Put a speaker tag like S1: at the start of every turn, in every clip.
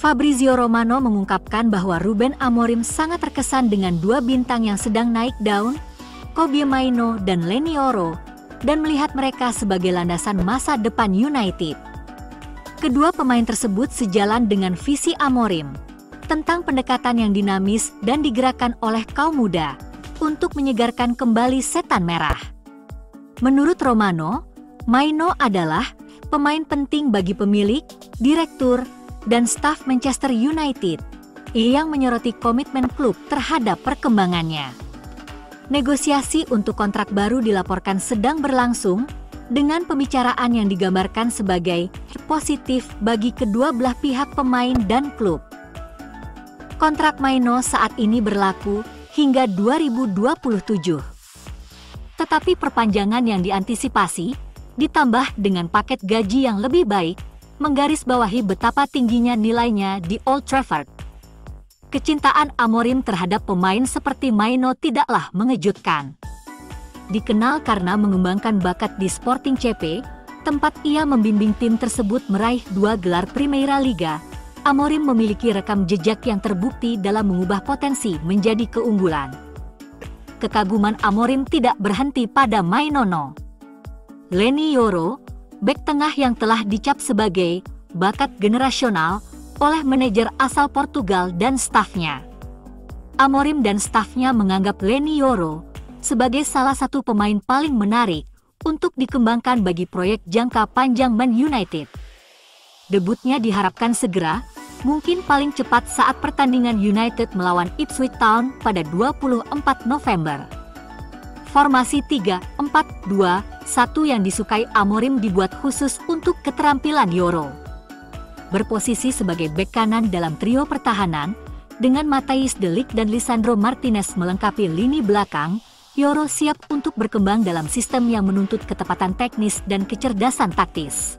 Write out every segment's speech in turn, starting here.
S1: Fabrizio Romano mengungkapkan bahwa Ruben Amorim sangat terkesan dengan dua bintang yang sedang naik daun, Kobbie Mainoo dan Leny Yoro, dan melihat mereka sebagai landasan masa depan United. Kedua pemain tersebut sejalan dengan visi Amorim tentang pendekatan yang dinamis dan digerakkan oleh kaum muda untuk menyegarkan kembali setan merah. Menurut Romano, Mainoo adalah pemain penting bagi pemilik, direktur, dan staf Manchester United yang menyoroti komitmen klub terhadap perkembangannya. Negosiasi untuk kontrak baru dilaporkan sedang berlangsung dengan pembicaraan yang digambarkan sebagai positif bagi kedua belah pihak pemain dan klub. Kontrak Mainoo saat ini berlaku hingga 2027. Tetapi perpanjangan yang diantisipasi ditambah dengan paket gaji yang lebih baik menggarisbawahi betapa tingginya nilainya di Old Trafford. Kecintaan Amorim terhadap pemain seperti Mainoo tidaklah mengejutkan. Dikenal karena mengembangkan bakat di Sporting CP, tempat ia membimbing tim tersebut meraih 2 gelar Primeira Liga, Amorim memiliki rekam jejak yang terbukti dalam mengubah potensi menjadi keunggulan. Kekaguman Amorim tidak berhenti pada Mainoo. Leny Yoro, bek tengah yang telah dicap sebagai bakat generasional oleh manajer asal Portugal dan stafnya. Amorim dan stafnya menganggap Leny Yoro sebagai salah satu pemain paling menarik untuk dikembangkan bagi proyek jangka panjang Man United. Debutnya diharapkan segera, mungkin paling cepat saat pertandingan United melawan Ipswich Town pada 24 November. Formasi 3-4-2-1 yang disukai Amorim dibuat khusus untuk keterampilan Yoro. Berposisi sebagai bek kanan dalam trio pertahanan, dengan Matthijs de Ligt dan Lisandro Martinez melengkapi lini belakang, Yoro siap untuk berkembang dalam sistem yang menuntut ketepatan teknis dan kecerdasan taktis.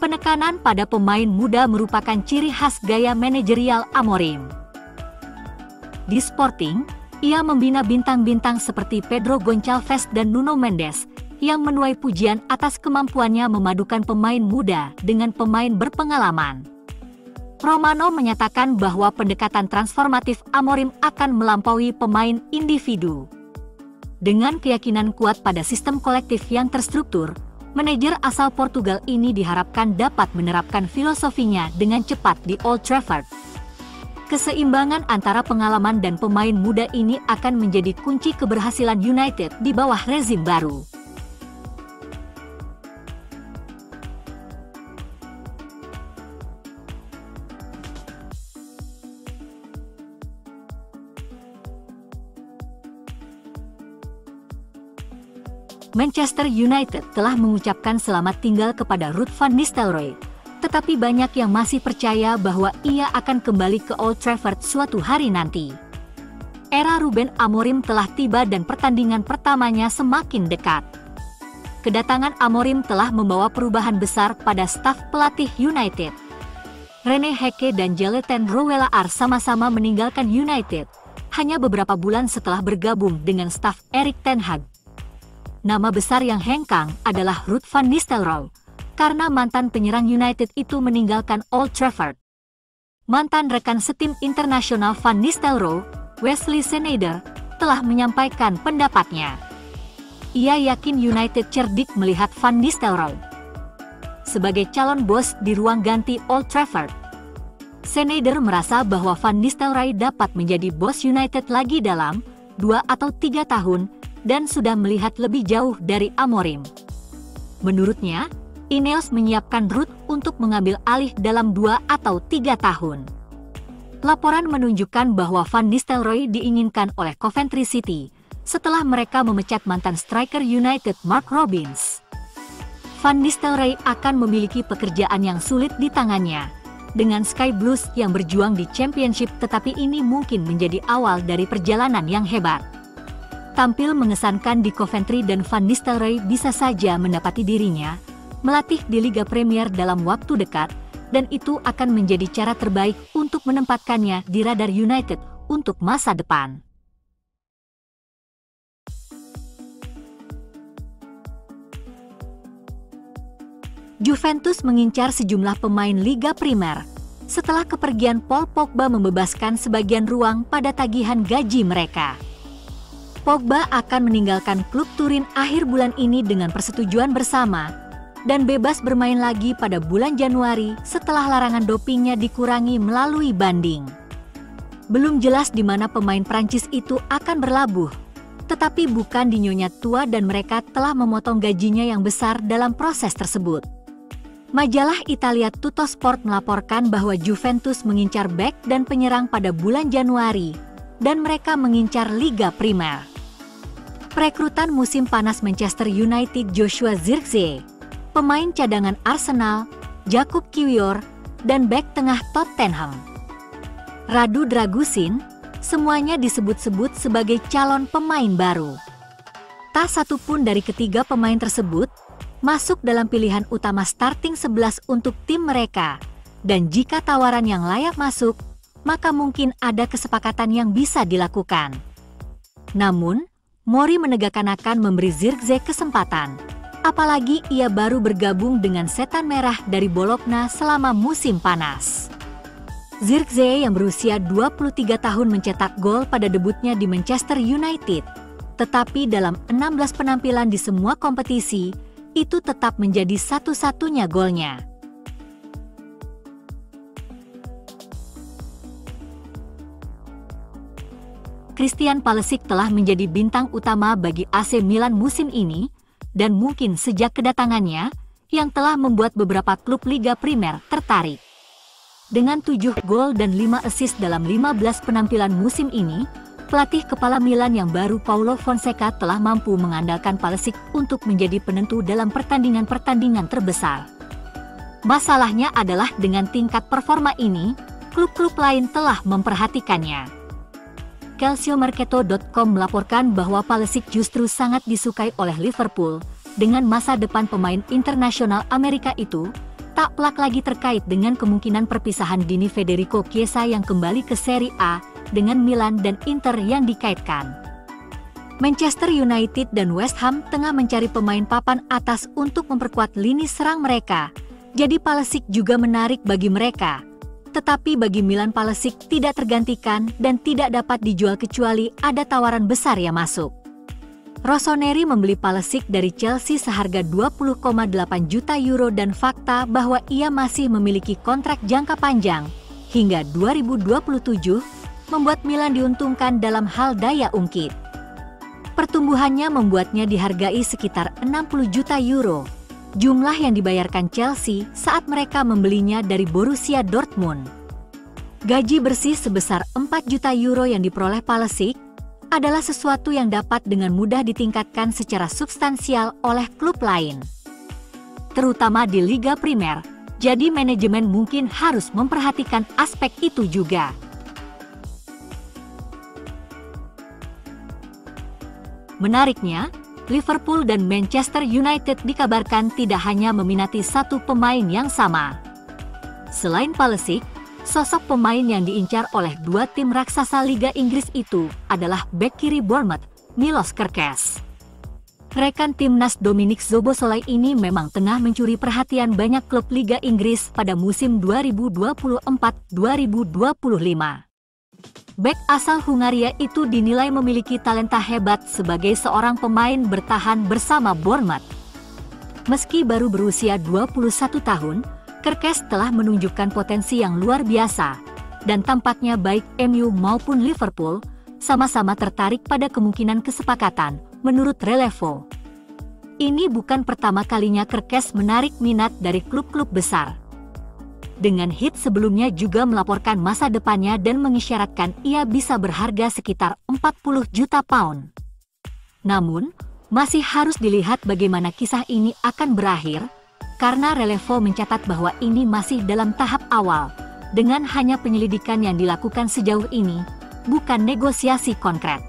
S1: Penekanan pada pemain muda merupakan ciri khas gaya manajerial Amorim. Di Sporting, ia membina bintang-bintang seperti Pedro Gonçalves dan Nuno Mendes, yang menuai pujian atas kemampuannya memadukan pemain muda dengan pemain berpengalaman. Romano menyatakan bahwa pendekatan transformatif Amorim akan melampaui pemain individu. Dengan keyakinan kuat pada sistem kolektif yang terstruktur, manajer asal Portugal ini diharapkan dapat menerapkan filosofinya dengan cepat di Old Trafford. Keseimbangan antara pengalaman dan pemain muda ini akan menjadi kunci keberhasilan United di bawah rezim baru. Manchester United telah mengucapkan selamat tinggal kepada Ruud van Nistelrooy, tetapi banyak yang masih percaya bahwa ia akan kembali ke Old Trafford suatu hari nanti. Era Ruben Amorim telah tiba dan pertandingan pertamanya semakin dekat. Kedatangan Amorim telah membawa perubahan besar pada staf pelatih United. Rene Hecke dan Jonathan Rouwelaar sama-sama meninggalkan United hanya beberapa bulan setelah bergabung dengan staf Erik ten Hag. Nama besar yang hengkang adalah Ruud van Nistelrooy, karena mantan penyerang United itu meninggalkan Old Trafford. Mantan rekan setim internasional Van Nistelrooy, Wesley Sneijder, telah menyampaikan pendapatnya. Ia yakin United cerdik melihat Van Nistelrooy sebagai calon bos di ruang ganti Old Trafford. Sneijder merasa bahwa Van Nistelrooy dapat menjadi bos United lagi dalam 2 atau 3 tahun dan sudah melihat lebih jauh dari Amorim. Menurutnya, Ineos menyiapkan Ruud untuk mengambil alih dalam 2 atau 3 tahun. Laporan menunjukkan bahwa Van Nistelrooy diinginkan oleh Coventry City setelah mereka memecat mantan striker United Mark Robins. Van Nistelrooy akan memiliki pekerjaan yang sulit di tangannya dengan Sky Blues yang berjuang di Championship, tetapi ini mungkin menjadi awal dari perjalanan yang hebat. Tampil mengesankan di Coventry dan Van Nistelrooy bisa saja mendapati dirinya melatih di Liga Premier dalam waktu dekat, dan itu akan menjadi cara terbaik untuk menempatkannya di radar United untuk masa depan. Juventus mengincar sejumlah pemain Liga Primer setelah kepergian Paul Pogba membebaskan sebagian ruang pada tagihan gaji mereka. Pogba akan meninggalkan klub Turin akhir bulan ini dengan persetujuan bersama dan bebas bermain lagi pada bulan Januari setelah larangan dopingnya dikurangi melalui banding. Belum jelas di mana pemain Prancis itu akan berlabuh, tetapi bukan di Nyonya Tua dan mereka telah memotong gajinya yang besar dalam proses tersebut. Majalah Italia Tuttosport melaporkan bahwa Juventus mengincar bek dan penyerang pada bulan Januari, dan mereka mengincar Liga Primer. Perekrutan musim panas Manchester United Joshua Zirkzee, pemain cadangan Arsenal, Jakub Kiwior, dan bek tengah Tottenham Radu Dragusin, semuanya disebut-sebut sebagai calon pemain baru. Tak satu pun dari ketiga pemain tersebut masuk dalam pilihan utama starting 11 untuk tim mereka, dan jika tawaran yang layak masuk, maka mungkin ada kesepakatan yang bisa dilakukan. Namun, Mori menegaskan akan memberi Zirkzee kesempatan, apalagi ia baru bergabung dengan Setan Merah dari Bologna selama musim panas. Zirkzee yang berusia 23 tahun mencetak gol pada debutnya di Manchester United, tetapi dalam 16 penampilan di semua kompetisi, itu tetap menjadi satu-satunya golnya. Christian Pulisic telah menjadi bintang utama bagi AC Milan musim ini, dan mungkin sejak kedatangannya, yang telah membuat beberapa klub Liga Primer tertarik. Dengan 7 gol dan 5 assist dalam 15 penampilan musim ini, pelatih kepala Milan yang baru Paulo Fonseca telah mampu mengandalkan Pulisic untuk menjadi penentu dalam pertandingan-pertandingan terbesar. Masalahnya adalah dengan tingkat performa ini, klub-klub lain telah memperhatikannya. Calciomercato.com melaporkan bahwa Pulisic justru sangat disukai oleh Liverpool, dengan masa depan pemain internasional Amerika itu tak pelak lagi terkait dengan kemungkinan perpisahan dini Federico Chiesa yang kembali ke Serie A dengan Milan dan Inter yang dikaitkan. Manchester United dan West Ham tengah mencari pemain papan atas untuk memperkuat lini serang mereka, jadi Pulisic juga menarik bagi mereka. Tetapi bagi Milan, Pulisic tidak tergantikan dan tidak dapat dijual kecuali ada tawaran besar yang masuk. Rossoneri membeli Pulisic dari Chelsea seharga 20,8 juta euro dan fakta bahwa ia masih memiliki kontrak jangka panjang hingga 2027 membuat Milan diuntungkan dalam hal daya ungkit. Pertumbuhannya membuatnya dihargai sekitar 60 juta euro. Jumlah yang dibayarkan Chelsea saat mereka membelinya dari Borussia Dortmund. Gaji bersih sebesar 4 juta euro yang diperoleh Pulisic adalah sesuatu yang dapat dengan mudah ditingkatkan secara substansial oleh klub lain, terutama di Liga Primer, jadi manajemen mungkin harus memperhatikan aspek itu juga. Menariknya, Liverpool dan Manchester United dikabarkan tidak hanya meminati satu pemain yang sama. Selain Pulisic, sosok pemain yang diincar oleh dua tim raksasa Liga Inggris itu adalah bek kiri Bournemouth, Milos Kerkez. Rekan timnas Dominik Szoboszlai ini memang tengah mencuri perhatian banyak klub Liga Inggris pada musim 2024-2025. Bek asal Hungaria itu dinilai memiliki talenta hebat sebagai seorang pemain bertahan bersama Bournemouth. Meski baru berusia 21 tahun, Kerkez telah menunjukkan potensi yang luar biasa, dan tampaknya baik MU maupun Liverpool sama-sama tertarik pada kemungkinan kesepakatan, menurut Relevo. Ini bukan pertama kalinya Kerkez menarik minat dari klub-klub besar. Dengan hit sebelumnya juga melaporkan masa depannya dan mengisyaratkan ia bisa berharga sekitar 40 juta pound. Namun, masih harus dilihat bagaimana kisah ini akan berakhir, karena Relevo mencatat bahwa ini masih dalam tahap awal, dengan hanya penyelidikan yang dilakukan sejauh ini, bukan negosiasi konkret.